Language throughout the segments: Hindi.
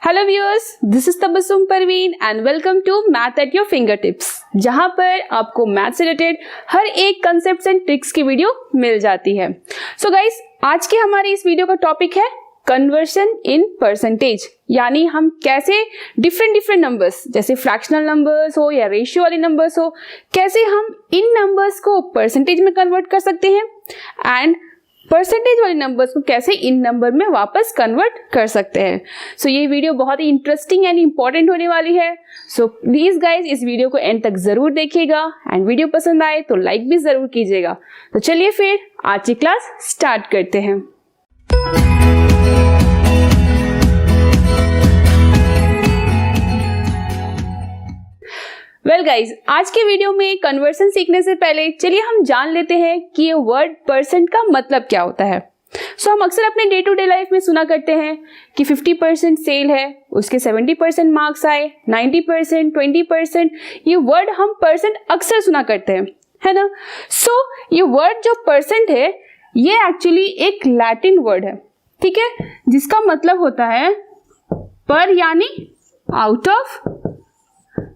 Hello viewers, this is Tabassum Parveen and welcome to math at your fingertips, जहां पर आपको मैथ से रिलेटेड हर एक कंसेप्ट एंड ट्रिक्स की वीडियो मिल जाती है। सो गाइस, आज के हमारे इस वीडियो का टॉपिक है कन्वर्शन इन परसेंटेज, यानी हम कैसे डिफरेंट नंबर्स जैसे फ्रैक्शनल नंबर्स हो या रेशियो वाले नंबर्स हो, कैसे हम इन नंबर्स को परसेंटेज में कन्वर्ट कर सकते हैं एंड परसेंटेज वाले नंबर्स को कैसे इन नंबर में वापस कन्वर्ट कर सकते हैं। सो ये वीडियो बहुत ही इंटरेस्टिंग एंड इंपॉर्टेंट होने वाली है। सो प्लीज गाइज इस वीडियो को एंड तक जरूर देखिएगा एंड वीडियो पसंद आए तो लाइक भी जरूर कीजिएगा। तो चलिए फिर आज की क्लास स्टार्ट करते हैं। वेल गाइज, आज के वीडियो में कन्वर्शन सीखने से पहले चलिए हम जान लेते हैं कि ये वर्ड परसेंट का मतलब क्या होता है। सो हम अक्सर अपने डे टू डे लाइफ में सुना करते हैं कि 50% सेल है, उसके 70% मार्क्स आए, 90%, 20%, ये वर्ड हम परसेंट अक्सर सुना करते हैं, है ना। सो ये वर्ड जो परसेंट है ये एक्चुअली एक लैटिन वर्ड है, ठीक है, जिसका मतलब होता है पर यानी आउट ऑफ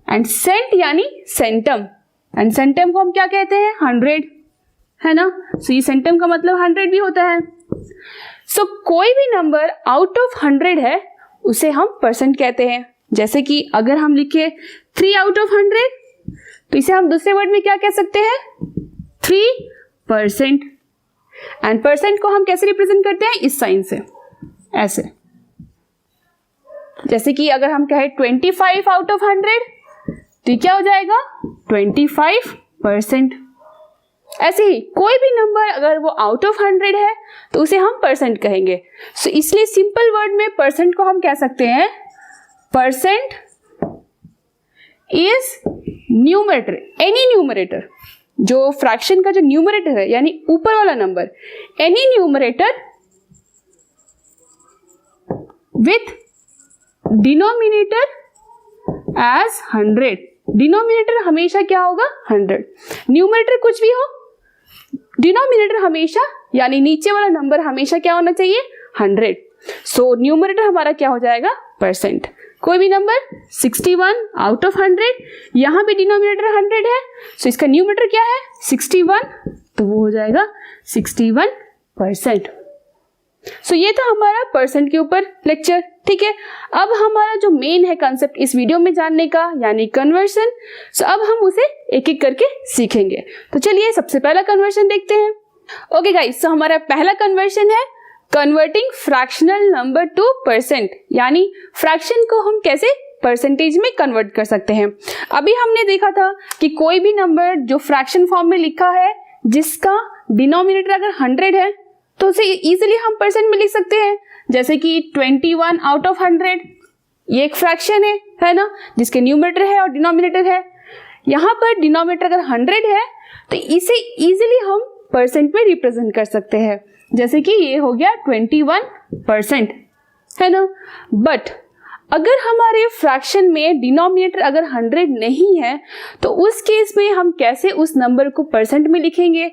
एंड सेंट यानी सेंटम, एंड सेंटम को हम क्या कहते हैं 100, है ना। सो ये सेंटम का मतलब 100 भी होता है। सो कोई भी नंबर आउट ऑफ 100 है उसे हम परसेंट कहते हैं। जैसे कि अगर हम लिखे 3 आउट ऑफ 100 तो इसे हम दूसरे वर्ड में क्या कह सकते हैं 3%। एंड परसेंट को हम कैसे रिप्रेजेंट करते हैं, इस साइन से, ऐसे। जैसे कि अगर हम कहें 25 आउट ऑफ 100 तो क्या हो जाएगा 25%। ऐसे ही कोई भी नंबर अगर वो आउट ऑफ 100 है तो उसे हम परसेंट कहेंगे। सो इसलिए सिंपल वर्ड में परसेंट को हम कह सकते हैं percent is numerator, any numerator, जो फ्रैक्शन का जो न्यूमरेटर है यानी ऊपर वाला number, any numerator with denominator as 100। Denominator हमेशा क्या होगा 100, न्यूमरेटर कुछ भी हो, डिनोमिनेटर हमेशा यानी नीचे वाला नंबर हमेशा क्या होना चाहिए 100। सो न्यूमरेटर हमारा क्या हो जाएगा परसेंट। कोई भी नंबर 61 आउट ऑफ 100, यहां भी डिनोमिनेटर 100 है, सो इसका न्यूमरेटर क्या है 61, तो वो हो जाएगा 61%। सो ये था हमारा परसेंट के ऊपर लेक्चर, ठीक है। अब हमारा जो मेन है कंसेप्ट इस वीडियो में जानने का यानी कन्वर्शन, सो अब हम उसे एक एक करके सीखेंगे। तो चलिए सबसे पहला कन्वर्शन देखते हैं। ओके गाइस, सो हमारा पहला कन्वर्शन है converting fractional number to percent, यानी फ्रैक्शन को हम कैसे परसेंटेज में कन्वर्ट कर सकते हैं। अभी हमने देखा था कि कोई भी नंबर जो फ्रैक्शन फॉर्म में लिखा है जिसका डिनोमिनेटर अगर 100 है तो उसे इजीली हम परसेंट में लिख सकते हैं। जैसे कि 21 आउट ऑफ 100 ये एक फ्रैक्शन है ना, जिसके न्यूमरेटर है और डिनोमिनेटर है। यहाँ पर डिनोमिनेटर अगर 100 है तो इसे इजीली हम परसेंट में रिप्रेजेंट कर सकते हैं। जैसे कि ये हो गया 21%, है ना। बट अगर हमारे फ्रैक्शन में डिनोमिनेटर अगर 100 नहीं है तो उस केस में हम कैसे उस नंबर को परसेंट में लिखेंगे।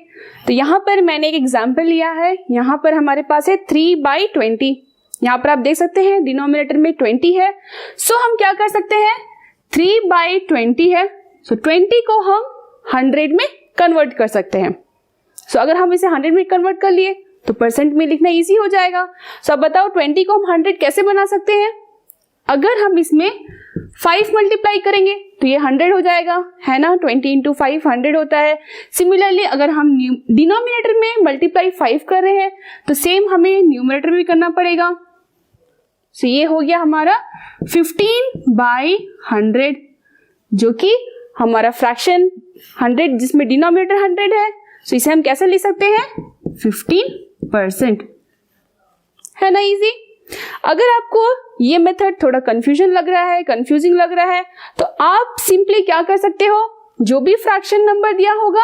तो यहाँ पर मैंने एक एग्जांपल लिया है, यहाँ पर हमारे पास है 3/20। यहाँ पर आप देख सकते हैं डिनोमिनेटर में 20 है, सो हम क्या कर सकते हैं 3/20 है, सो 20 को हम 100 में कन्वर्ट कर सकते हैं। सो अगर हम इसे 100 में कन्वर्ट कर लिए तो परसेंट में लिखना ईजी हो जाएगा। सो अब बताओ 20 को हम 100 कैसे बना सकते हैं। अगर हम इसमें 5 मल्टीप्लाई करेंगे तो ये 100 हो जाएगा, है ना। 20 × 5 100 होता है। सिमिलरली अगर हम डिनोमिनेटर में मल्टीप्लाई 5 कर रहे हैं तो सेम हमें न्यूमरेटर में करना पड़ेगा। सो ये हो गया हमारा 15/100, जो कि हमारा फ्रैक्शन 100 जिसमें डिनोमिनेटर 100 है। सो इसे हम कैसे लिख सकते हैं 15%, है ना, इजी। अगर आपको ये मेथड थोड़ा कंफ्यूजिंग लग रहा है तो आप सिंपली क्या कर सकते हो, जो भी फ्रैक्शन नंबर दिया होगा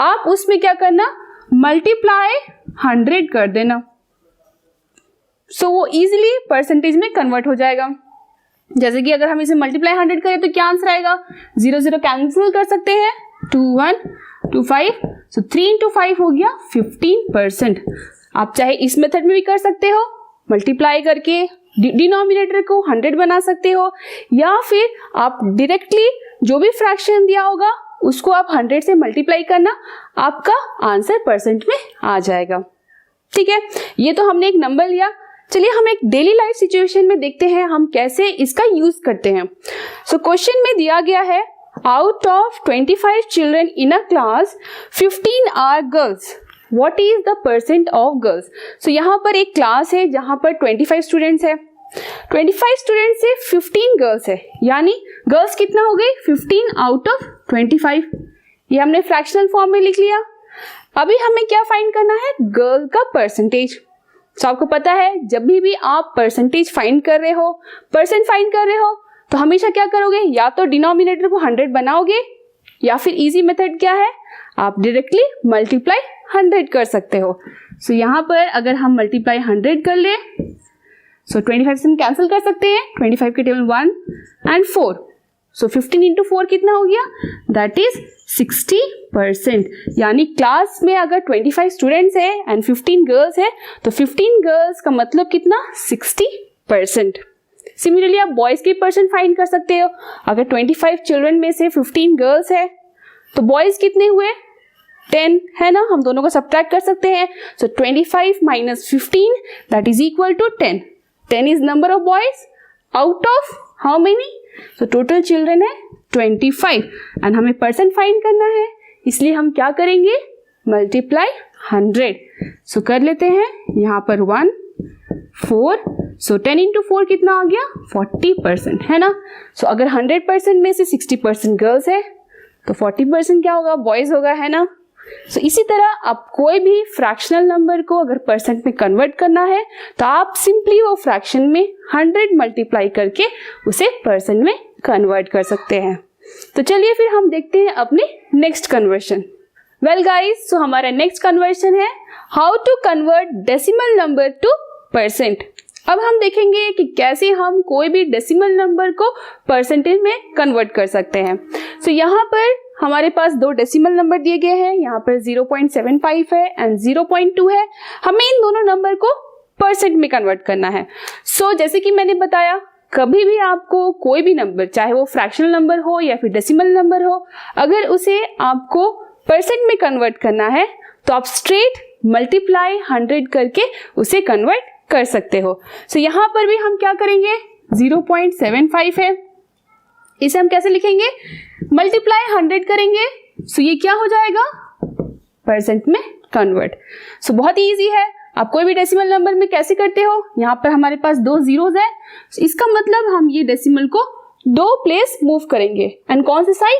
आप उसमें क्या करना मल्टीप्लाई 100 कर देना। सो वो इजीली परसेंटेज में कन्वर्ट हो जाएगा। जैसे कि अगर हम इसे मल्टीप्लाई 100 करें तो क्या आंसर आएगा, 0 0 कैंसिल कर सकते हैं, 2 1 2 5, सो 3 × 5 हो गया 15%। आप चाहे इस मेथड में भी कर सकते हो, मल्टीप्लाई करके डिनोमिनेटर को 100 बना सकते हो, या फिर आप डायरेक्टली जो भी फ्रैक्शन दिया होगा उसको आप 100 से मल्टीप्लाई करना, आपका आंसर परसेंट में आ जाएगा। ठीक है, ये तो हमने एक नंबर लिया। चलिए हम एक डेली लाइफ सिचुएशन में देखते हैं हम कैसे इसका यूज करते हैं। सो क्वेश्चन में दिया गया है, out of 25 children in a class 15 are girls, what is the percent of girls. So यहाँ पर एक क्लास है जहाँ पर 25 स्टूडेंट्स है, 25 स्टूडेंट्स से 15 गर्ल्स है, यानी गर्ल्स कितना हो गई 15 आउट ऑफ 25। ये हमने फ्रैक्शनल फॉर्म में लिख लिया। अभी हमें क्या फाइंड करना है, गर्ल का परसेंटेज। तो आपको पता है जब भी आप परसेंटेज फाइंड कर रहे हो, परसेंट फाइंड कर रहे हो, तो हमेशा क्या करोगे, या तो डिनोमिनेटर को 100 बनाओगे, या फिर इजी मेथड क्या है, आप डायरेक्टली मल्टीप्लाई 100 कर सकते हो। सो यहाँ पर अगर हम मल्टीप्लाई 100 कर ले, सो 25 से हम कैंसिल कर सकते हैं, 25 के टेबल 1 एंड 4, सो 15 इंटू 4 कितना हो गया, दैट इज 60%। यानी क्लास में अगर 25 स्टूडेंट्स है एंड 15 गर्ल्स है, तो 15 गर्ल्स का मतलब कितना, 60%। सिमिलरली आप बॉयज के परसेंट फाइंड कर सकते हो। अगर 25 चिल्ड्रन में से 15 गर्ल्स है, तो बॉयज कितने हुए, 10 है ना, हम दोनों को सब्ट्रैक्ट कर सकते हैं। So 25 minus 15 that is equal to 10। 10 is number of boys out of how many, so total children है 25 एंड हमें परसेंट फाइंड करना है, इसलिए हम क्या करेंगे, मल्टीप्लाई 100। सो कर लेते हैं यहाँ पर 1 4, सो 10 इंटू 4 कितना आ गया, 40% है ना। सो अगर 100% में से 60% गर्ल्स है, तो 40% क्या होगा, बॉयज होगा, है ना। सो इसी तरह आप कोई भी फ्रैक्शनल नंबर को अगर परसेंट में कन्वर्ट करना है, तो आप सिंपली वो फ्रैक्शन में 100 मल्टीप्लाई करके उसे परसेंट में कन्वर्ट कर सकते हैं। तो चलिए फिर हम देखते हैं अपने next conversion. Well guys, so हमारा नेक्स्ट कन्वर्शन है how to convert decimal number to percent. अब हम देखेंगे कि कैसे हम कोई भी डेसिमल नंबर को परसेंटेज में कन्वर्ट कर सकते हैं। सो यहाँ पर हमारे पास दो डेसिमल नंबर दिए गए हैं, यहाँ पर 0.75 है एंड 0.2 है। हमें इन दोनों नंबर को परसेंट में कन्वर्ट करना है। सो जैसे कि मैंने बताया, कभी भी आपको कोई भी नंबर, चाहे वो फ्रैक्शनल नंबर हो या फिर डेसिमल नंबर हो, अगर उसे आपको परसेंट में कन्वर्ट करना है, तो आप स्ट्रेट मल्टीप्लाई 100 करके उसे कन्वर्ट कर सकते हो। सो यहाँ पर भी हम क्या करेंगे, 0.75 है, इसे हम कैसे लिखेंगे, मल्टीप्लाई 100 करेंगे, सो ये क्या हो जाएगा, परसेंट में कन्वर्ट। सो बहुत ही ईजी है। आप कोई भी डेसिमल नंबर में कैसे करते हो, यहाँ पर हमारे पास 2 जीरोस है, इसका मतलब हम ये डेसिमल को 2 प्लेस मूव करेंगे, एंड कौन सी साइड,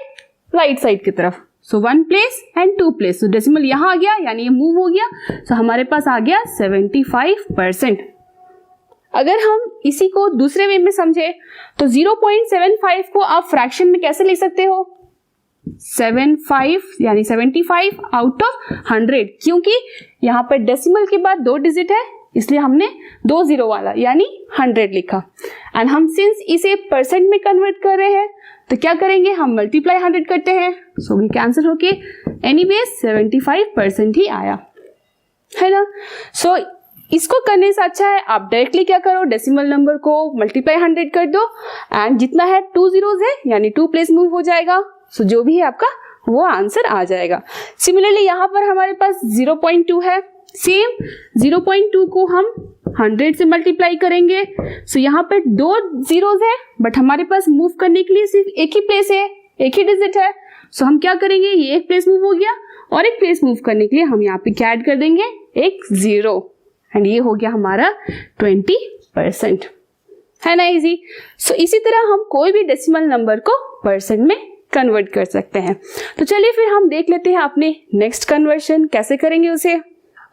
राइट साइड की तरफ। सो 1 place and 2 place, so decimal यहाँ आ गया, यानी ये मूव हो गया, सो हमारे पास आ गया 75%। अगर हम इसी को दूसरे वे में समझे, तो 0.75 को आप फ्रैक्शन में कैसे ले सकते हो, 75 आउट ऑफ 100, क्योंकि यहाँ पर डेसिमल के बाद 2 डिजिट है, इसलिए हमने 2 जीरो वाला यानी 100 लिखा। एंड हम सिंस इसे परसेंट में कन्वर्ट कर रहे हैं, तो क्या करेंगे, हम मल्टीप्लाई 100 करते हैं, सो ये कैंसिल होके एनीवेज 75% ही आया, है ना। सो इसको करने से अच्छा है आप डायरेक्टली क्या करो, डेसिमल नंबर को मल्टीप्लाई 100 कर दो, एंड जितना है 2 जीरोस है, यानी 2 प्लेस मूव हो जाएगा, सो जो भी है आपका वो आंसर आ जाएगा। सिमिलरली यहाँ पर हमारे पास 0.2 है, सेम 0.2 को हम 100 से मल्टीप्लाई करेंगे, सो यहाँ पर 2 जीरोस है, बट हमारे पास मूव करने के लिए सिर्फ एक ही प्लेस है, एक ही डिजिट है, सो हम क्या करेंगे, ये एक प्लेस मूव हो गया, और एक प्लेस मूव करने के लिए हम यहाँ पे क्या ऐड कर देंगे, एक 0, एंड ये हो गया हमारा 20%, है ना, इजी। सो इसी तरह हम कोई भी डेसिमल नंबर को परसेंट में कन्वर्ट कर सकते हैं। तो चलिए फिर हम देख लेते हैं अपने नेक्स्ट कन्वर्शन कैसे करेंगे उसे।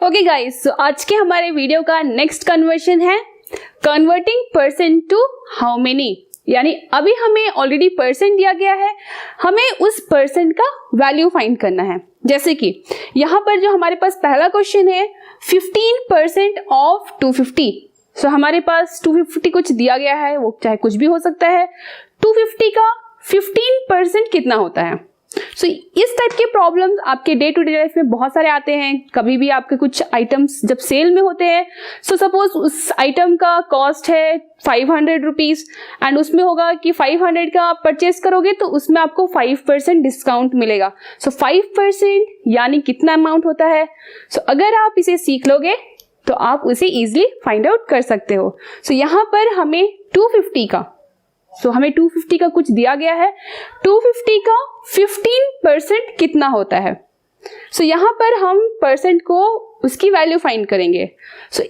ओके गाइस, सो आज के हमारे वीडियो का नेक्स्ट कन्वर्शन है converting percent to how many. यानी अभी हमें ऑलरेडी परसेंट दिया गया है, हमें उस परसेंट का वैल्यू फाइंड करना है। जैसे कि यहाँ पर जो हमारे पास पहला क्वेश्चन है 15% ऑफ 250, सो हमारे पास 250 कुछ दिया गया है, वो चाहे कुछ भी हो सकता है। 250 का 15% कितना होता है, सो इस टाइप के प्रॉब्लम्स आपके डे टू डे लाइफ में बहुत सारे आते हैं। कभी भी आपके कुछ आइटम्स जब सेल में होते हैं, सो सपोज उस आइटम का कॉस्ट है 500 रुपीज़ एंड उसमें होगा कि 500 का आप परचेस करोगे तो उसमें आपको 5% डिस्काउंट मिलेगा। सो 5% यानी कितना अमाउंट होता है? सो अगर आप इसे सीख लोगे तो आप उसे ईजिली फाइंड आउट कर सकते हो। सो यहाँ पर हमें 250 का, हमें 250 का कुछ दिया गया है। 250 का 15% कितना होता है? यहाँ पर हम परसेंट को उसकी वैल्यू फाइंड करेंगे।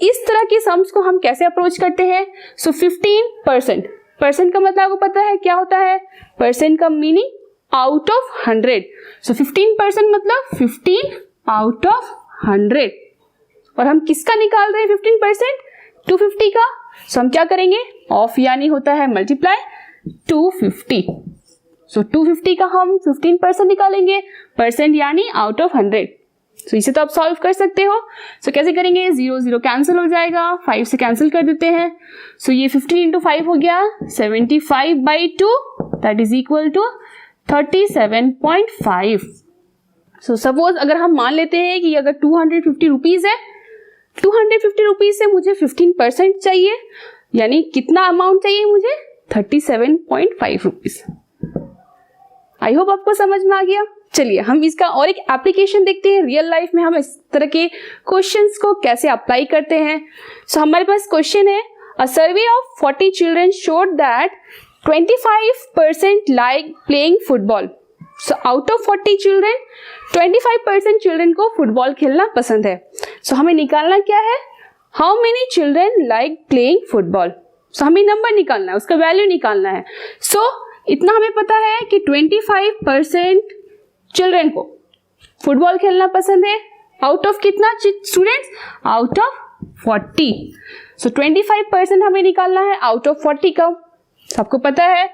इस तरह के सम्स को हम कैसे अप्रोच करते हैं? 15%, परसेंट का मतलब आपको पता है क्या होता है? परसेंट का मीनिंग आउट ऑफ 100। 15% मतलब 15 आउट ऑफ 100। और हम किसका निकाल रहे हैं 15%? 250 का। हम क्या करेंगे? ऑफ यानी होता है मल्टीप्लाई 250। 250 का हम 15% निकालेंगे, परसेंट यानी आउट ऑफ 100। इसे तो आप सॉल्व कर सकते हो। कैसे करेंगे? 0 0 कैंसिल हो जाएगा, 5 से कैंसिल कर देते हैं। ये 15 इंटू 5 हो गया 75/2, that is equal to 37.5। Suppose अगर हम मान लेते हैं कि अगर 250 रुपीज़ है, 250 रुपीज़ से मुझे 15% चाहिए, यानी कितना अमाउंट चाहिए मुझे? 37.5 रुपीज़। आई होप आपको समझ में आ गया। चलिए हम इसका और एक एप्लीकेशन देखते हैं। रियल लाइफ में हम इस तरह के क्वेश्चंस को कैसे अप्लाई करते हैं। हमारे पास क्वेश्चन है, a survey of 40 children showed that 25% like playing football. Out of 40 children 25% children को फुटबॉल खेलना पसंद है। हमें निकालना क्या है? How many children like playing football. हमें नंबर निकालना है, उसका वैल्यू निकालना है। इतना हमें पता है कि 25% चिल्ड्रन को फुटबॉल खेलना पसंद है। आउट ऑफ कितना स्टूडेंट्स? Out of 40। 25% हमें निकालना है आउट ऑफ 40 का। सबको पता है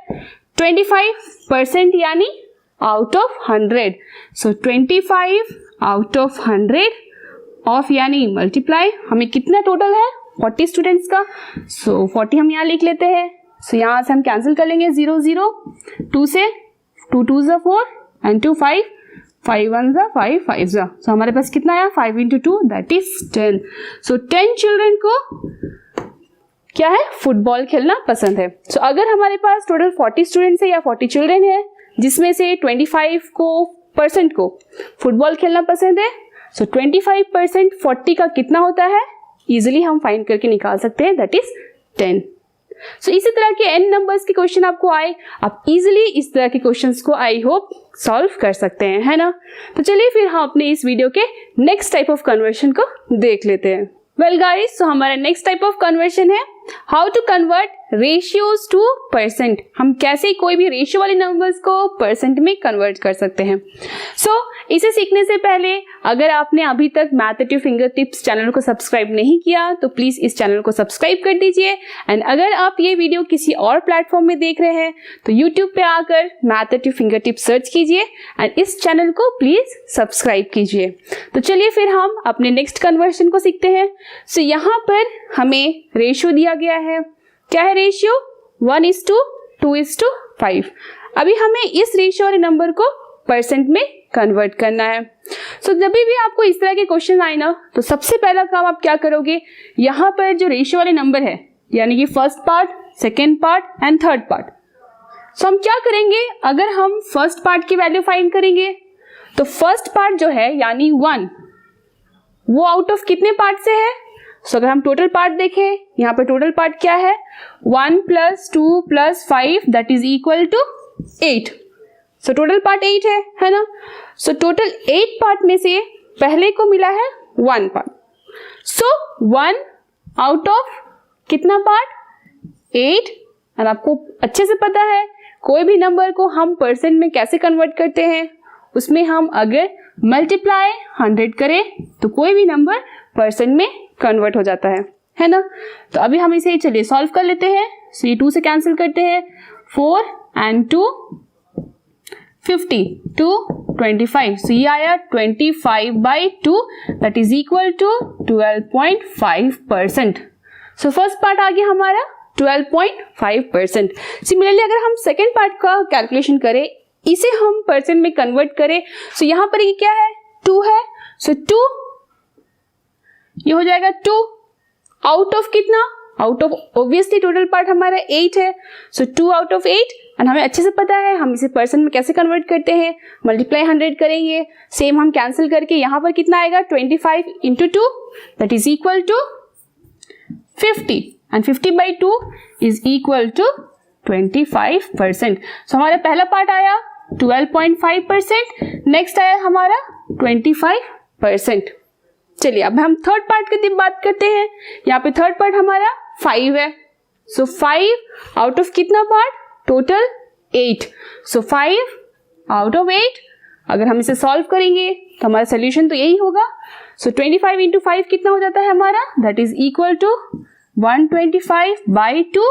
25% यानी out of 100। 25 out of 100 of यानी मल्टीप्लाई, हमें कितना टोटल है 40 स्टूडेंट्स का। 40 हम यहाँ लिख लेते हैं। यहाँ से हम कैंसिल कर लेंगे 0 0, 2 से 2 2 ज़ा 4 एंड 2 5, 5 1 ज़ा 5, 5 ज़ा। हमारे पास कितना आया? 5 इंटू 2 दैट इज 10। 10 चिल्ड्रन को क्या है? फुटबॉल खेलना पसंद है। अगर हमारे पास टोटल 40 स्टूडेंट्स है या 40 चिल्ड्रन है जिसमें से 25% को फुटबॉल खेलना पसंद है, 25% 40 का कितना होता है? इजिली हम फाइंड करके निकाल सकते हैं, दैट इज 10। इसी तरह के n नंबर्स के क्वेश्चन आपको आए, आप इजिली इस तरह के क्वेश्चंस को आई होप सॉल्व कर सकते हैं, है ना। तो चलिए फिर हम अपने इस वीडियो के नेक्स्ट टाइप ऑफ कन्वर्शन को देख लेते हैं। वेल गाइस, हमारा नेक्स्ट टाइप ऑफ कन्वर्शन है how to convert ratios to percent. हम कैसे कोई भी रेशियो वाले नंबर्स को परसेंट में कन्वर्ट कर सकते हैं। इसे सीखने से पहले अगर आपने अभी तक math at your finger tips channel को सब्सक्राइब नहीं किया तो प्लीज इस चैनल को सब्सक्राइब कर दीजिए। एंड अगर आप ये वीडियो किसी और प्लेटफॉर्म में देख रहे हैं तो यूट्यूब पे आकर math at your finger tips search कीजिए एंड इस चैनल को प्लीज सब्सक्राइब कीजिए। तो चलिए फिर हम अपने नेक्स्ट कन्वर्शन को सीखते हैं। यहाँ पर हमें रेशियो दिया गया है। क्या है रेशियो? 1:2:5। अभी हमें इस रेशियो वाले नंबर को परसेंट में कन्वर्ट करना है। जब भी आपको इस तरह के क्वेश्चन आए ना, तो सबसे पहला काम आप क्या करोगे? यहाँ पर जो रेशियो वाले नंबर है, यानी कि first part, second part and third part, हम क्या करेंगे? अगर हम फर्स्ट पार्ट की वैल्यू फाइंड करेंगे तो फर्स्ट पार्ट जो है यानी 1, वो आउट ऑफ कितने पार्ट से है? अगर हम टोटल पार्ट देखें, यहाँ पर टोटल पार्ट क्या है? 1 + 2 + 5 that is equal to 8। Total part 8 है ना। टोटल 8 पार्ट में से पहले को मिला है 1 पार्ट। 1 आउट ऑफ कितना पार्ट? 8। और आपको अच्छे से पता है कोई भी नंबर को हम परसेंट में कैसे कन्वर्ट करते हैं, उसमें हम अगर मल्टीप्लाई 100 करें तो कोई भी नंबर परसेंट में कन्वर्ट हो जाता है ना। तो अभी हम इसे चलिए सॉल्व कर लेते हैं। ये 2 से कैंसिल करते हैं, 4 एंड 2 50, 2 25। ये आया 25/2 that is equal to 12.5%। First part आ गया हमारा 12.5%। सिमिलरली अगर हम सेकेंड पार्ट का कैलकुलेशन करें इसे हम परसेंट में कन्वर्ट करें, सो यहाँ पर ये क्या है, 2 है, सो 2 ये हो जाएगा 2 आउट ऑफ कितना, out of obviously total part हमारा 8 है, सो 2 आउट ऑफ 8 एंड हमें अच्छे से पता है हम इसे परसेंट में कैसे कन्वर्ट करते हैं, मल्टीप्लाई 100 करेंगे, सेम हम कैंसिल करके यहाँ पर कितना आएगा 25 into 2 that is equal to 50 and 50/2 is equal to 25%। So हमारा पहला पार्ट आया 12.5%, नेक्स्ट आया हमारा 25%। चलिए अब हम थर्ड पार्ट की बात करते हैं। यहाँ पे थर्ड पार्ट हमारा 5 है, सो 5 आउट ऑफ कितना part, total 8, so 5 out of 8 अगर हम इसे सॉल्व करेंगे तो हमारा सोल्यूशन तो यही होगा, सो 25 इंटू 5 कितना हो जाता है हमारा, दैट इज इक्वल टू 125/2।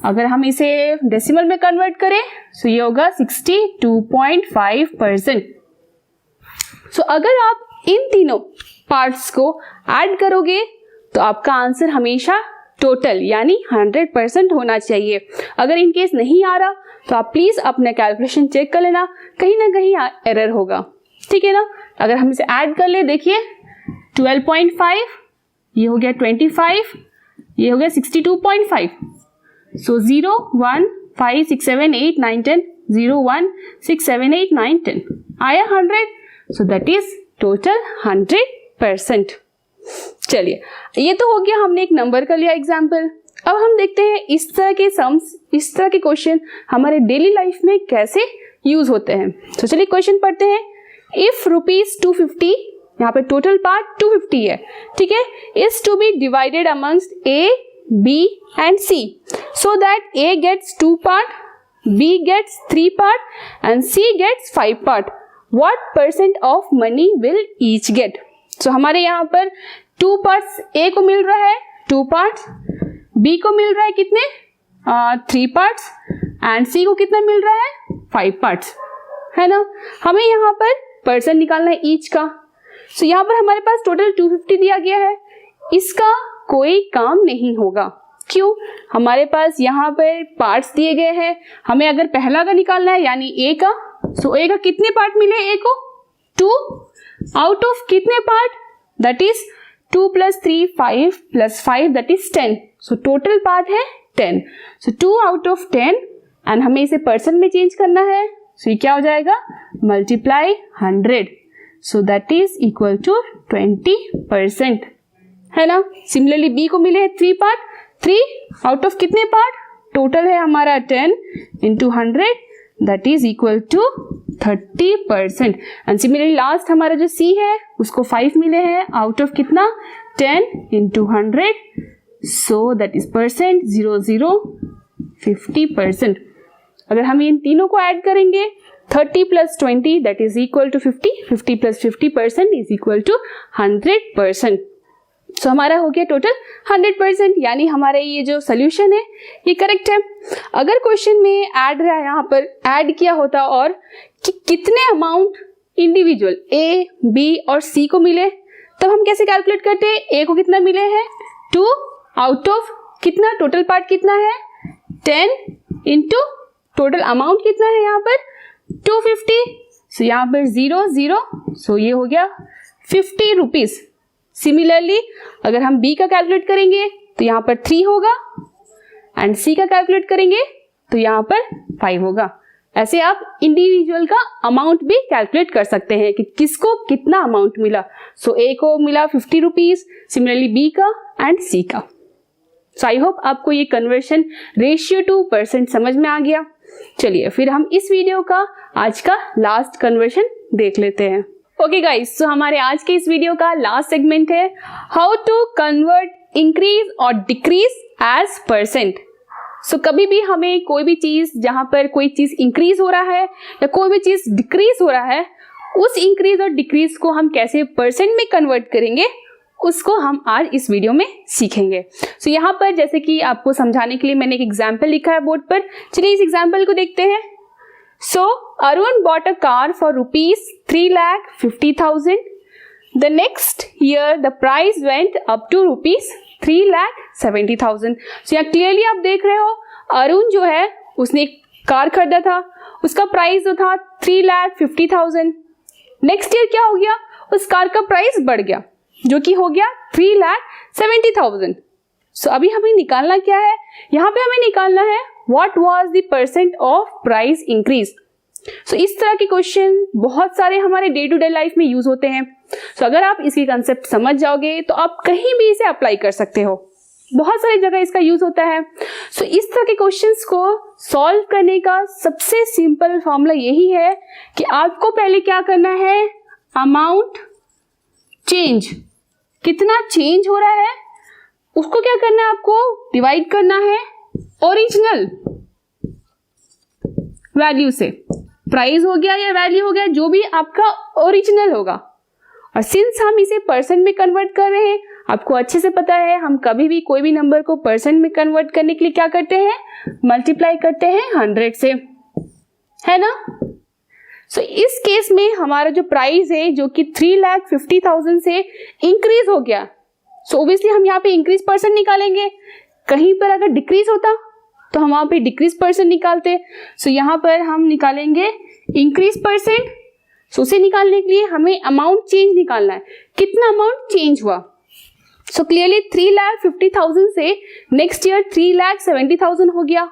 अगर हम इसे डेसिमल में कन्वर्ट करें सो ये होगा 62.5%। सो अगर आप इन तीनों पार्ट्स को ऐड करोगे तो आपका आंसर हमेशा टोटल यानी 100% होना चाहिए। अगर इन केस नहीं आ रहा तो आप प्लीज अपना कैलकुलेशन चेक कर लेना, कहीं ना कहीं एरर होगा, ठीक है ना। अगर हम इसे ऐड कर ले, देखिए 12.5 ये हो गया 25, ये हो गया 62.5, सो 0 1 5 6 7 8 9 10 0 1 6 7 8 9 10 आया 100, सो दैट इज टोटल 100%। चलिए ये तो हो गया, हमने एक नंबर का लिया एग्जाम्पल। अब हम देखते हैं इस तरह के सम्स, इस तरह के क्वेश्चन हमारे डेली लाइफ में कैसे यूज होते हैं। तो चलिए क्वेश्चन पढ़ते हैं। इफ ₹250, यहाँ पे टोटल पार्ट 250 है, ठीक है, is to be divided amongst A, B and C so that A gets 2 part, B gets 3 part and C gets 5 part. What % of money will each get? So हमारे यहाँ पर 2 parts A को मिल रहा है 2 parts, B को मिल रहा है कितने 3 parts and C को कितना मिल रहा है 5 parts, है ना। हमें यहाँ पर परसेंट निकालना है ईच का। So यहाँ पर हमारे पास टोटल 250 दिया गया है, इसका कोई काम नहीं होगा। क्यों, हमारे पास यहाँ पर पार्ट्स दिए गए हैं, हमें अगर पहला का निकालना है यानी ए का, सो ए का कितने पार्ट मिले ए को 2 आउट ऑफ कितने part, that is 2 + 3 5 + 5 that is 10, so total part है 10, सो 2 आउट ऑफ 10 एंड हमें इसे परसेंट में चेंज करना है, सो ये क्या हो जाएगा multiply 100, so that is equal to 20%, है ना। सिमिलरली बी को मिले 3 पार्ट, 3 आउट ऑफ कितने पार्ट, टोटल है हमारा 10 into 100 that is equal to 30%। And similarly last हमारा जो सी है उसको 5 मिले हैं आउट ऑफ कितना 10 into 100, so that is percent 50%। अगर हम इन तीनों को ऐड करेंगे 30 + 20 that is equal to 50, 50 + 50% is equal to 100%। So हमारा हो गया टोटल 100%, यानी हमारा ये जो सोल्यूशन है ये करेक्ट है। अगर क्वेश्चन में ऐड रहा है, यहाँ पर ऐड किया होता और कि कितने अमाउंट इंडिविजुअल ए, बी और सी को मिले, तब हम कैसे कैलकुलेट करते हैं। ए को कितना मिले हैं 2 आउट ऑफ कितना, टोटल पार्ट कितना है 10 इंटू टोटल अमाउंट कितना है यहाँ पर 250, सो यहाँ पर 0 0, सो ये हो गया 50 रुपीज। सिमिलरली अगर हम बी का कैलकुलेट करेंगे तो यहाँ पर 3 होगा एंड सी का कैलकुलेट करेंगे तो यहाँ पर 5 होगा। ऐसे आप इंडिविजुअल का अमाउंट भी कैलकुलेट कर सकते हैं कि किसको कितना अमाउंट मिला। सो ए को मिला 50 रुपीज, सिमिलरली बी का एंड सी का। सो आई होप आपको ये कन्वर्शन रेशियो टू परसेंट समझ में आ गया। चलिए फिर हम इस वीडियो का आज का लास्ट कन्वर्शन देख लेते हैं। ओके गाइस, सो हमारे आज के इस वीडियो का लास्ट सेगमेंट है हाउ टू कन्वर्ट इंक्रीज और डिक्रीज एज परसेंट। सो कभी भी हमें कोई भी चीज, जहां पर कोई चीज इंक्रीज हो रहा है या कोई भी चीज डिक्रीज हो रहा है, उस इंक्रीज और डिक्रीज को हम कैसे परसेंट में कन्वर्ट करेंगे उसको हम आज इस वीडियो में सीखेंगे। सो यहाँ पर जैसे कि आपको समझाने के लिए मैंने एक एग्जाम्पल लिखा है बोर्ड पर, चलिए इस एग्जाम्पल को देखते हैं। So Arun bought a car for ₹3,50,000. The next year the price went up to ₹3,70,000. So यहाँ क्लियरली आप देख रहे हो अरुण जो है उसने एक कार खरीदा था, उसका प्राइस जो था 3,50,000। नेक्स्ट ईयर क्या हो गया, उस कार का प्राइस बढ़ गया जो कि हो गया 3,70,000। सो अभी हमें निकालना क्या है, यहाँ पे हमें निकालना है what was the percent of price increase. So इस तरह के क्वेश्चन बहुत सारे हमारे डे टू डे लाइफ में यूज होते हैं। सो अगर आप इसकी कंसेप्ट समझ जाओगे तो आप कहीं भी इसे अप्लाई कर सकते हो, बहुत सारी जगह इसका यूज होता है। सो इस तरह के क्वेश्चंस को सॉल्व करने का सबसे सिंपल फॉर्मूला यही है कि आपको पहले क्या करना है, अमाउंट चेंज, कितना चेंज हो रहा है उसको क्या करना है, आपको डिवाइड करना है ओरिजिनल वैल्यू से। प्राइस हो गया या वैल्यू हो गया, जो भी आपका ओरिजिनल होगा। और सिंस हम इसे परसेंट में कन्वर्ट कर रहे हैं, आपको अच्छे से पता है हम कभी भी कोई भी नंबर को परसेंट में कन्वर्ट करने के लिए क्या करते हैं, मल्टीप्लाई करते हैं 100 से, है ना। सो इस केस में हमारा जो प्राइस है जो कि 3,50,000 से इंक्रीज हो गया, सो ऑब्वियसली हम यहाँ पे इंक्रीज परसेंट निकालेंगे। कहीं पर अगर डिक्रीज होता तो हम वहां पे डिक्रीज परसेंट निकालते। सो यहाँ पर हम निकालेंगे इंक्रीज परसेंट। सो उसे निकालने के लिए हमें अमाउंट चेंज निकालना है, कितना अमाउंट चेंज हुआ। सो क्लियरली 3,50,000 से नेक्स्ट ईयर 3,70,000 हो गया।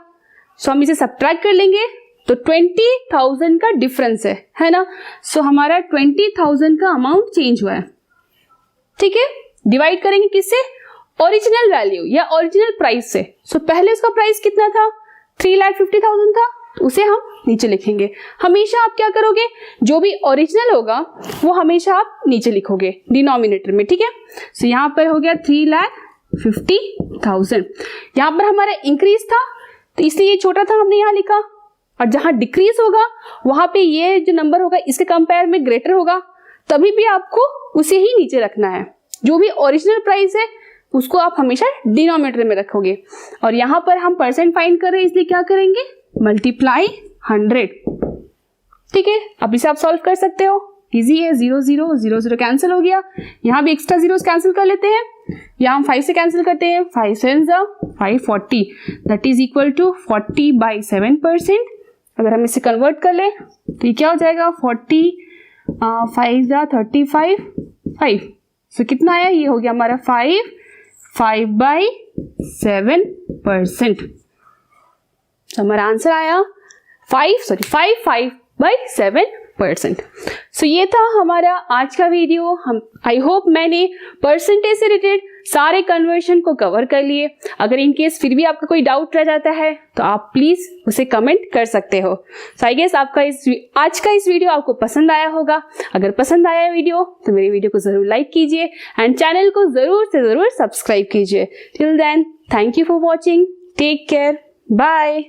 सो हम इसे सब्ट्रैक्ट कर लेंगे तो 20,000 का डिफरेंस है ना। सो हमारा 20,000 का अमाउंट चेंज हुआ है, ठीक है। डिवाइड करेंगे किससे, ओरिजिनल वैल्यू या ओरिजिनल प्राइस से। सो पहले उसका प्राइस कितना था, 3,50,000 था, उसे हम नीचे लिखेंगे। हमेशा आप क्या करोगे, जो भी ओरिजिनल होगा वो हमेशा आप नीचे लिखोगे डिनोमिनेटर में, ठीक है। सो यहाँ पर हो गया 3,50,000। यहाँ पर हमारा इंक्रीज था तो इसलिए ये छोटा था, हमने यहाँ लिखा। और जहां डिक्रीज होगा वहां पे ये जो नंबर होगा इसके कंपेयर में ग्रेटर होगा, तभी भी आपको उसे ही नीचे रखना है। जो भी ओरिजिनल प्राइस है उसको आप हमेशा डिनोमिनेटर में रखोगे। और यहाँ पर हम परसेंट फाइंड कर रहे हैं इसलिए क्या करेंगे, मल्टीप्लाई 100, ठीक है। अब इसे आप सॉल्व कर सकते हो, इजी है। 0 0 0 0 कैंसिल हो गया, यहाँ भी एक्स्ट्रा जीरोस कैंसिल कर लेते हैं। यहाँ हम 5 से कैंसिल करते हैं, 5 7 5 40, दैट इज इक्वल टू 40/7%। अगर हम इसे कन्वर्ट कर ले तो ये क्या हो जाएगा, 40 5 35 5। सो कितना आया, ये हो गया हमारा 5/7%। हमारा आंसर आया 5/7%। सो ये था हमारा आज का वीडियो। हम आई होप मैंने परसेंटेज से रिलेटेड सारे कन्वर्शन को कवर कर लिए। अगर इन केस फिर भी आपका कोई डाउट रह जाता है तो आप प्लीज उसे कमेंट कर सकते हो। सो आई गेस आपका आज का इस वीडियो आपको पसंद आया होगा। अगर पसंद आया वीडियो तो मेरे वीडियो को जरूर लाइक कीजिए एंड चैनल को जरूर से जरूर सब्सक्राइब कीजिए। Till then, thank you for watching, take care, bye.